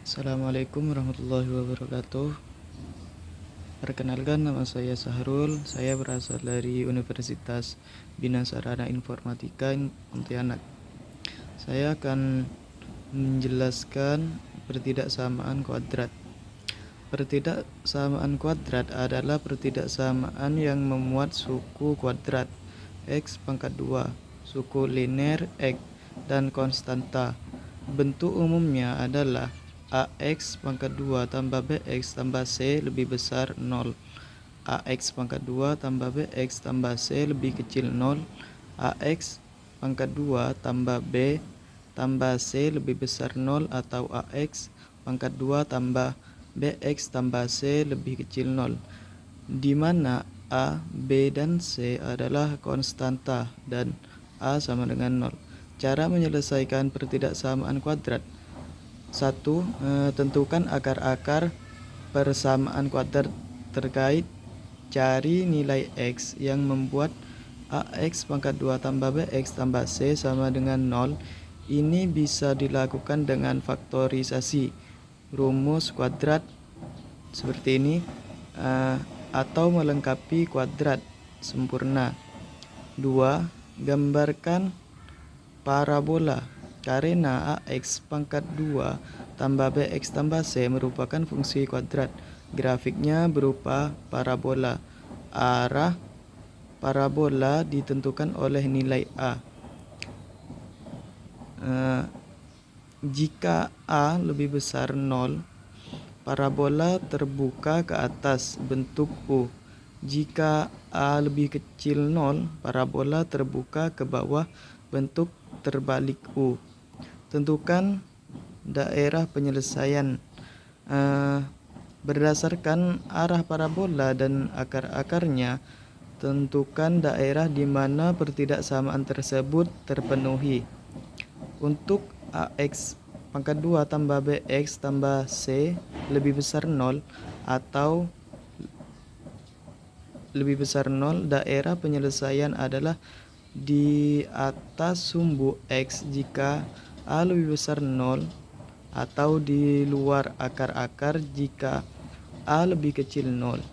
Assalamualaikum warahmatullahi wabarakatuh. Perkenalkan, nama saya Sahrul. Saya berasal dari Universitas Bina Sarana Informatika Pontianak. Saya akan menjelaskan pertidaksamaan kuadrat. Pertidaksamaan kuadrat adalah pertidaksamaan yang memuat suku kuadrat x pangkat 2, suku linear x, dan konstanta. Bentuk umumnya adalah AX pangkat 2 tambah BX tambah C lebih besar 0. AX pangkat 2 tambah BX tambah C lebih kecil 0. AX pangkat 2 tambah B tambah C lebih besar 0, atau AX pangkat 2 tambah BX tambah C lebih kecil 0, di mana A, B, dan C adalah konstanta dan A sama dengan 0. Cara menyelesaikan pertidaksamaan kuadrat. 1. Tentukan akar-akar persamaan kuadrat terkait. Cari nilai X yang membuat AX pangkat 2 tambah BX tambah C sama dengan 0. Ini bisa dilakukan dengan faktorisasi rumus kuadrat seperti ini, atau melengkapi kuadrat sempurna. 2. Gambarkan parabola. Karena AX pangkat 2 tambah BX tambah C merupakan fungsi kuadrat. Grafiknya berupa parabola. Arah parabola ditentukan oleh nilai A. Jika A lebih besar 0, parabola terbuka ke atas, bentuk U. Jika A lebih kecil 0, parabola terbuka ke bawah, bentuk terbalik U. Tentukan daerah penyelesaian. Berdasarkan arah parabola dan akar-akarnya, tentukan daerah di mana pertidaksamaan tersebut terpenuhi. Untuk AX pangkat 2 tambah BX tambah C lebih besar 0 atau lebih besar 0, daerah penyelesaian adalah di atas sumbu X jika A lebih besar 0, atau di luar akar-akar jika A lebih kecil 0.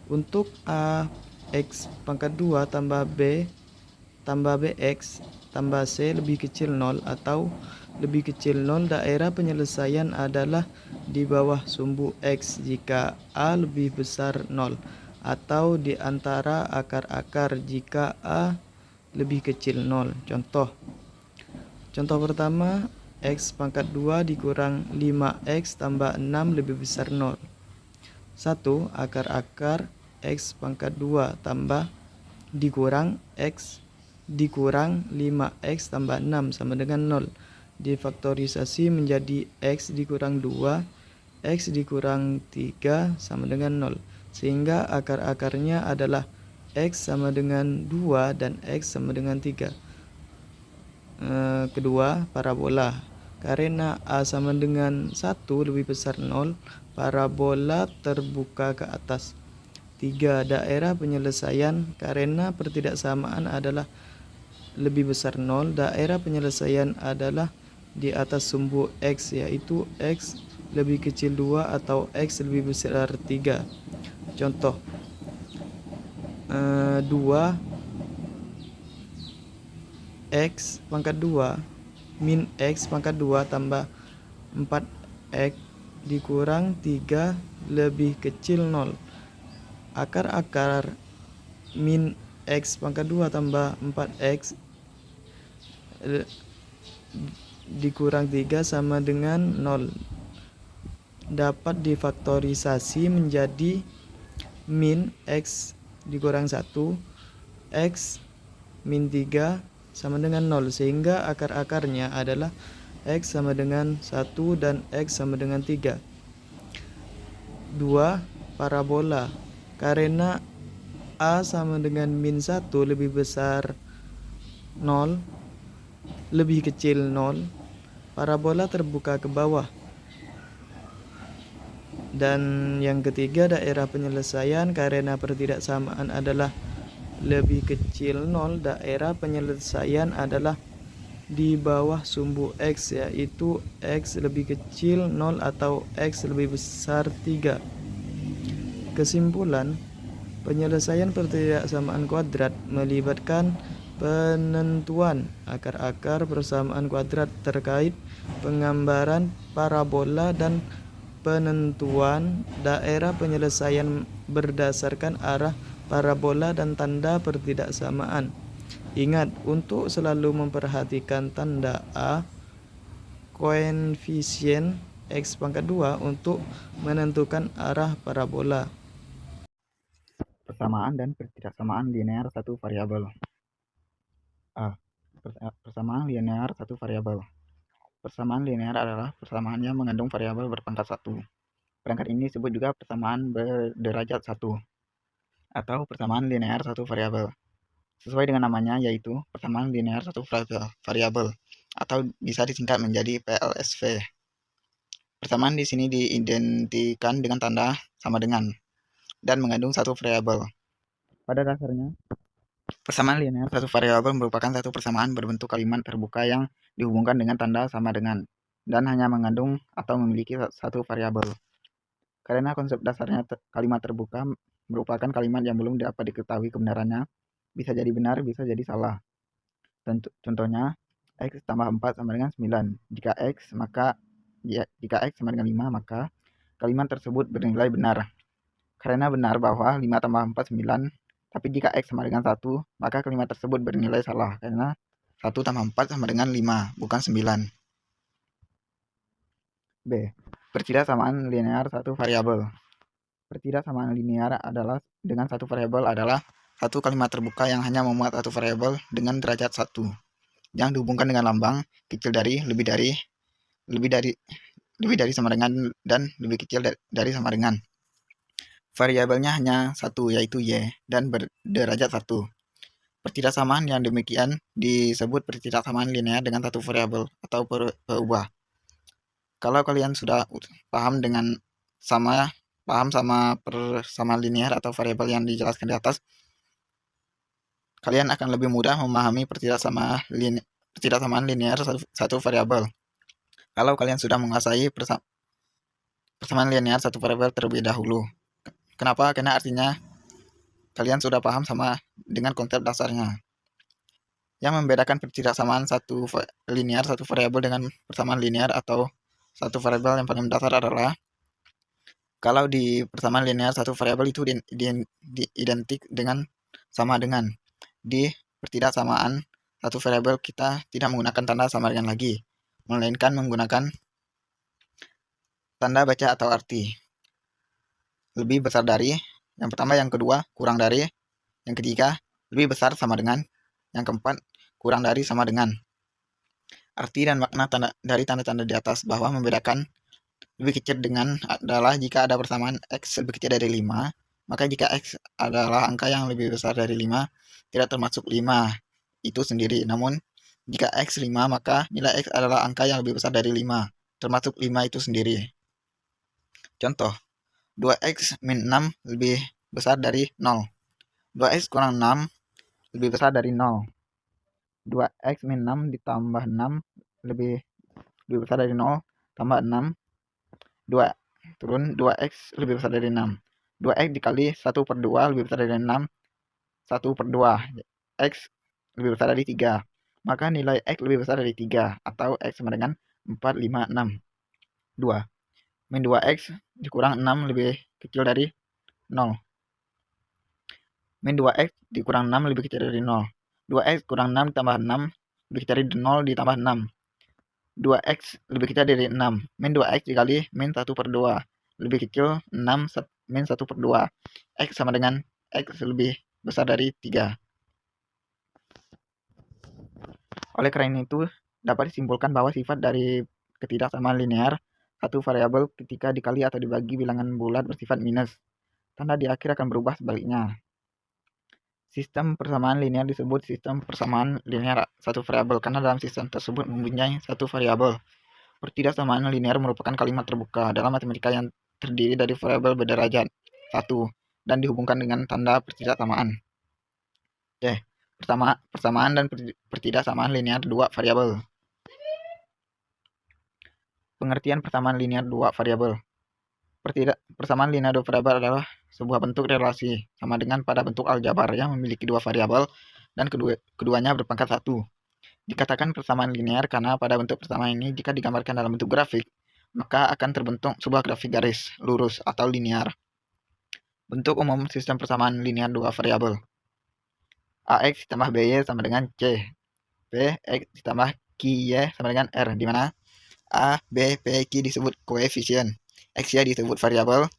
Untuk A X pangkat 2 tambah B tambah BX tambah C lebih kecil 0 atau lebih kecil 0, daerah penyelesaian adalah di bawah sumbu X jika A lebih besar 0, atau di antara akar-akar jika A lebih kecil 0. Contoh pertama, X pangkat 2 dikurang 5X tambah 6 lebih besar 0. 1. Akar-akar X pangkat 2 tambah dikurang X dikurang 5X tambah 6 sama dengan 0. Difaktorisasi menjadi X dikurang 2, X dikurang 3 sama dengan 0. Sehingga akar-akarnya adalah X sama dengan 2 dan X sama dengan 3. Kedua, parabola. Karena A sama dengan 1 lebih besar 0, parabola terbuka ke atas. 3. Daerah penyelesaian. Karena pertidaksamaan adalah lebih besar 0, daerah penyelesaian adalah di atas sumbu X, yaitu X lebih kecil 2 atau X lebih besar 3. Contoh 2 X pangkat 2 min X pangkat 2 tambah 4X dikurang 3 lebih kecil 0. Akar-akar min X pangkat 2 tambah 4X dikurang 3 sama dengan 0 dapat difaktorisasi menjadi min X dikurang 1, X min 3 sama dengan 0, sehingga akar-akarnya adalah X sama dengan 1 dan X sama dengan 3. 2. Parabola. Karena A sama dengan min 1 lebih besar 0 lebih kecil 0, parabola terbuka ke bawah. Dan yang ketiga, daerah penyelesaian. Karena pertidaksamaan adalah lebih kecil 0, daerah penyelesaian adalah di bawah sumbu X, yaitu X lebih kecil 0 atau X lebih besar 3. Kesimpulan, penyelesaian pertidaksamaan kuadrat melibatkan penentuan akar-akar persamaan kuadrat terkait penggambaran parabola dan penentuan daerah penyelesaian berdasarkan arah parabola dan tanda pertidaksamaan. Ingat untuk selalu memperhatikan tanda A koefisien X pangkat 2 untuk menentukan arah parabola. Persamaan dan pertidaksamaan linear satu variabel. A. Persamaan linear satu variabel. Persamaan linear adalah persamaan yang mengandung variabel berpangkat 1. Perangkat ini disebut juga persamaan berderajat 1 atau persamaan linear satu variabel. Sesuai dengan namanya, yaitu persamaan linear satu variabel atau bisa disingkat menjadi PLSV. Persamaan di sini diidentikan dengan tanda sama dengan dan mengandung satu variabel. Pada dasarnya, persamaan linear satu variabel merupakan satu persamaan berbentuk kalimat terbuka yang dihubungkan dengan tanda sama dengan dan hanya mengandung atau memiliki satu variabel. Karena konsep dasarnya kalimat terbuka merupakan kalimat yang belum dapat diketahui kebenarannya, bisa jadi benar, bisa jadi salah. Contohnya, X tambah 4 sama dengan 9. Jika X sama dengan 5, maka kalimat tersebut bernilai benar. Karena benar bahwa 5 tambah 4 9, tapi jika X sama dengan 1, maka kalimat tersebut bernilai salah karena 1 tambah 4 sama dengan 5, bukan 9. B. Pertidaksamaan linear satu variabel. Pertidaksamaan linear adalah dengan satu variabel adalah satu kalimat terbuka yang hanya memuat satu variabel dengan derajat 1 yang dihubungkan dengan lambang kecil dari, lebih dari sama dengan dan lebih kecil dari sama dengan. Variabelnya hanya satu, yaitu Y, dan berderajat 1. Pertidaksamaan yang demikian disebut pertidaksamaan linear dengan satu variabel atau berubah. Kalau kalian sudah paham sama persamaan linear atau variabel yang dijelaskan di atas, kalian akan lebih mudah memahami pertidaksamaan linear satu variabel. Kalau kalian sudah menguasai persamaan linear satu variabel terlebih dahulu. Kenapa? Karena artinya kalian sudah paham sama dengan konsep dasarnya. Yang membedakan pertidaksamaan linear satu variabel dengan persamaan linear atau satu variabel yang paling mendasar adalah kalau di persamaan linear satu variabel itu identik dengan sama dengan. Di pertidaksamaan satu variabel kita tidak menggunakan tanda sama dengan lagi, melainkan menggunakan tanda baca atau arti. Lebih besar dari, yang pertama, yang kedua kurang dari, yang ketiga lebih besar sama dengan, yang keempat kurang dari sama dengan. Arti dan makna dari tanda-tanda di atas bahwa membedakan lebih kecil dengan adalah jika ada persamaan X lebih kecil dari 5, maka jika X adalah angka yang lebih besar dari 5, tidak termasuk 5 itu sendiri. Namun, jika X 5, maka nilai X adalah angka yang lebih besar dari 5, termasuk 5 itu sendiri. Contoh, 2X min 6 lebih besar dari 0. 2X kurang 6 lebih besar dari 0. 2X min 6 ditambah 6 lebih besar dari 0, tambah 6. 2 turun 2x lebih besar dari 6. 2x dikali 1/2 lebih besar dari 6. 1/2 x lebih besar dari 3. Maka nilai x lebih besar dari 3 atau x sama dengan 4, 5, 6. 2 min 2x dikurang 6 lebih kecil dari 0. Min 2x dikurang 6 lebih kecil dari 0. 2x kurang 6 tambah 6 lebih kecil dari 0 ditambah 6. 2x lebih kecil dari 6. Min 2x dikali min 1/2 lebih kecil 6 min 1/2. X sama dengan X lebih besar dari 3. Oleh karena itu, dapat disimpulkan bahwa sifat dari ketidaksamaan linear satu variabel ketika dikali atau dibagi bilangan bulat bersifat minus. Tanda di akhir akan berubah sebaliknya. Sistem persamaan linear disebut sistem persamaan linear satu variabel karena dalam sistem tersebut mempunyai satu variabel. Pertidaksamaan linear merupakan kalimat terbuka dalam matematika yang terdiri dari variabel berderajat 1 dan dihubungkan dengan tanda pertidaksamaan. Oke, persamaan dan pertidaksamaan linear dua variabel. Pengertian persamaan linear dua variabel. Persamaan linear dua variabel adalah sebuah bentuk relasi sama dengan pada bentuk aljabar yang memiliki dua variabel dan keduanya berpangkat 1. Dikatakan persamaan linear karena pada bentuk persamaan ini jika digambarkan dalam bentuk grafik, maka akan terbentuk sebuah grafik garis lurus atau linear. Bentuk umum sistem persamaan linear dua variabel. AX ditambah BY sama dengan C. PX ditambah QY sama dengan R, di mana A, B, P, Q disebut koefisien, X, Y disebut variabel,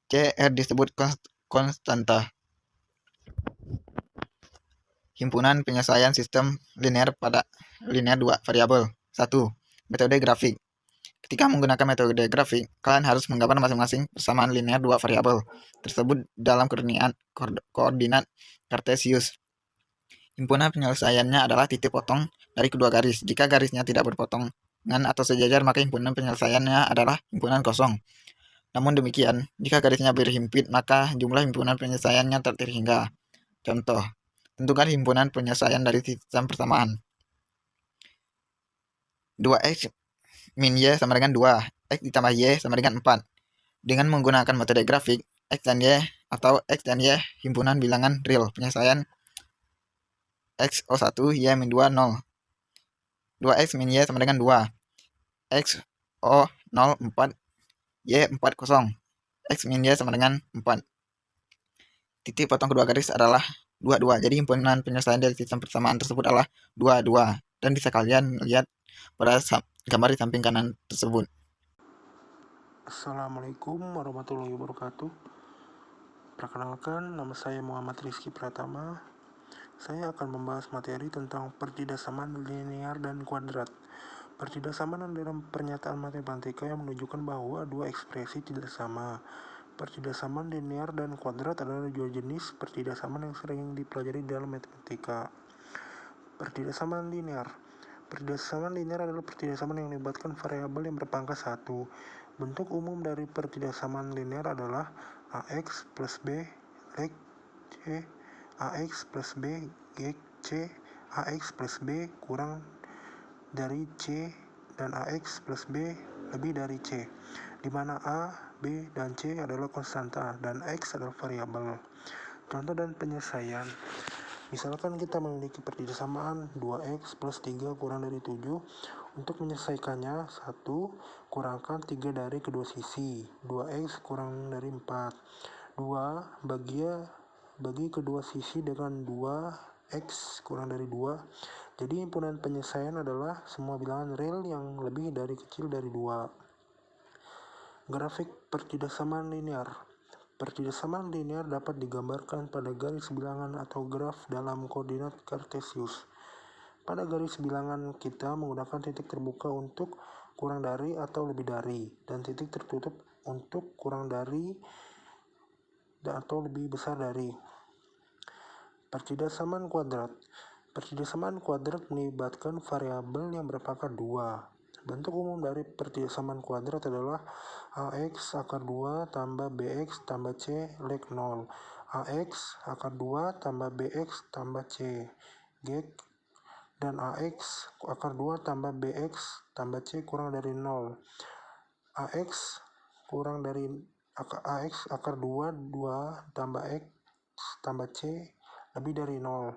C, R disebut konstanta. Himpunan penyelesaian sistem linear pada linear dua variabel. 1. Metode grafik. Ketika menggunakan metode grafik, kalian harus menggambar masing-masing persamaan linear dua variabel tersebut dalam koordinat Kartesius. Himpunan penyelesaiannya adalah titik potong dari kedua garis. Jika garisnya tidak berpotongan atau sejajar, maka himpunan penyelesaiannya adalah himpunan kosong. Namun demikian, jika garisnya berhimpit, maka jumlah himpunan penyelesaiannya terhingga. Contoh, tentukan himpunan penyelesaian dari sistem persamaan. 2x min y sama dengan 2, x ditambah y sama dengan 4. Dengan menggunakan metode grafik, x dan y atau x dan y himpunan bilangan real penyelesaian x O1 y min 2 0. 2x min y sama dengan 2, x O 0 4 y 4 0. X min y sama dengan 4. Titik potong kedua garis adalah 2 2. Jadi himpunan penyelesaian dari sistem persamaan tersebut adalah 2 2. Dan bisa kalian lihat pada gambar di samping kanan tersebut. Assalamualaikum warahmatullahi wabarakatuh. Perkenalkan, nama saya Muhammad Rizky Pratama. Saya akan membahas materi tentang pertidaksamaan linear dan kuadrat. Pertidaksamaan adalah pernyataan matematika yang menunjukkan bahwa dua ekspresi tidak sama. Pertidaksamaan linear dan kuadrat adalah dua jenis pertidaksamaan yang sering dipelajari dalam matematika. Pertidaksamaan linear. Pertidaksamaan linear adalah pertidaksamaan yang melibatkan variabel yang berpangkat 1. Bentuk umum dari pertidaksamaan linear adalah AX plus B lek C, AX plus B gek C, AX plus B kurang dari C, dan AX plus B lebih dari C, di mana A, B, dan C adalah konstanta, dan X adalah variabel. Contoh dan penyelesaian. Misalkan kita memiliki pertidaksamaan 2x plus 3 kurang dari 7. Untuk menyelesaikannya, 1. Kurangkan 3 dari kedua sisi. 2x kurang dari 4. 2. Bagi kedua sisi dengan 2x kurang dari 2. Jadi himpunan penyelesaian adalah semua bilangan real yang lebih dari kecil dari 2. Grafik pertidaksamaan linear. Pertidaksamaan linear dapat digambarkan pada garis bilangan atau graf dalam koordinat Kartesius. Pada garis bilangan kita menggunakan titik terbuka untuk kurang dari atau lebih dari, dan titik tertutup untuk kurang dari atau lebih besar dari. Pertidaksamaan kuadrat. Pertidaksamaan kuadrat melibatkan variabel yang berpangkat 2. Bentuk umum dari pertidaksamaan kuadrat adalah AX akar 2 tambah BX tambah C lek 0. AX akar 2 tambah BX tambah C gek, dan AX akar 2 tambah BX tambah C kurang dari 0. AX kurang dari AX akar 2 tambah X tambah C lebih dari 0,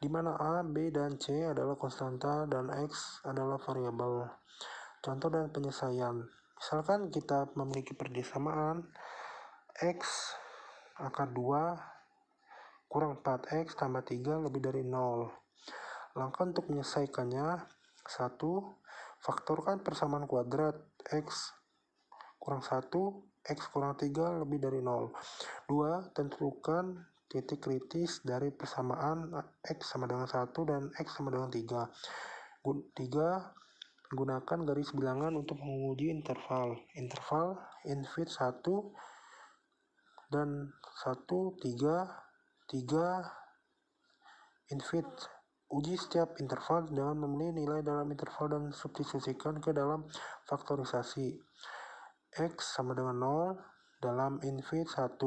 di mana A, B, dan C adalah konstanta dan X adalah variabel. Contoh dan penyelesaian. Misalkan kita memiliki pertidaksamaan X akar 2 kurang 4X tambah 3 lebih dari 0. Langkah untuk menyelesaikannya: 1. Faktorkan persamaan kuadrat X kurang 1, X kurang 3 lebih dari 0. 2. Tentukan titik kritis dari persamaan X sama dengan 1 dan X sama dengan 3. 3. Gunakan garis bilangan untuk menguji interval infinite 1 dan 1, 3 infinite. Uji setiap interval dengan memilih nilai dalam interval dan substitusikan ke dalam faktorisasi. X sama dengan 0 dalam infinite 1,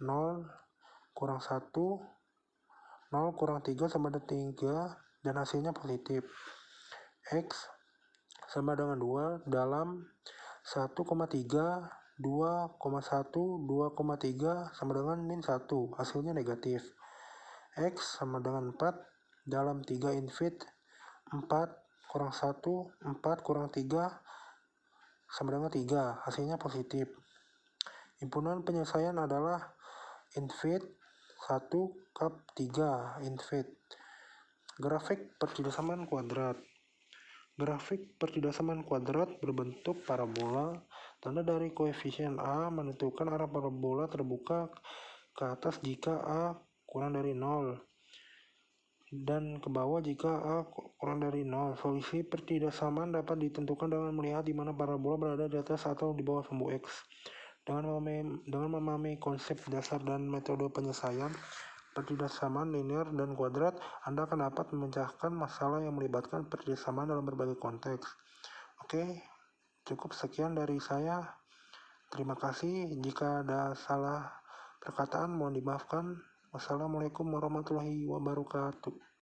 0 kurang 1 0 kurang 3 sama dengan 3 dan hasilnya positif. X sama dengan 2 dalam 1,3, 2,1, 2,3 sama dengan min 1, hasilnya negatif. X sama dengan 4 dalam 3 infinite, 4 kurang 1, 4 kurang 3 sama dengan 3, hasilnya positif. Himpunan penyelesaian adalah infinite 1 kap 3 infinite. Grafik pertidasaman kuadrat. Grafik pertidasaman kuadrat berbentuk parabola. Tanda dari koefisien A menentukan arah parabola terbuka ke atas jika A kurang dari 0 dan ke bawah jika A kurang dari 0. Solusi pertidasaman dapat ditentukan dengan melihat di mana parabola berada di atas atau di bawah sumbu X. Dengan memahami konsep dasar dan metode penyelesaian pertidasaman linear dan kuadrat, Anda akan dapat memecahkan masalah yang melibatkan pertidasaman dalam berbagai konteks. Oke, cukup sekian dari saya. Terima kasih. Jika ada salah perkataan mohon dimaafkan. Wassalamualaikum warahmatullahi wabarakatuh.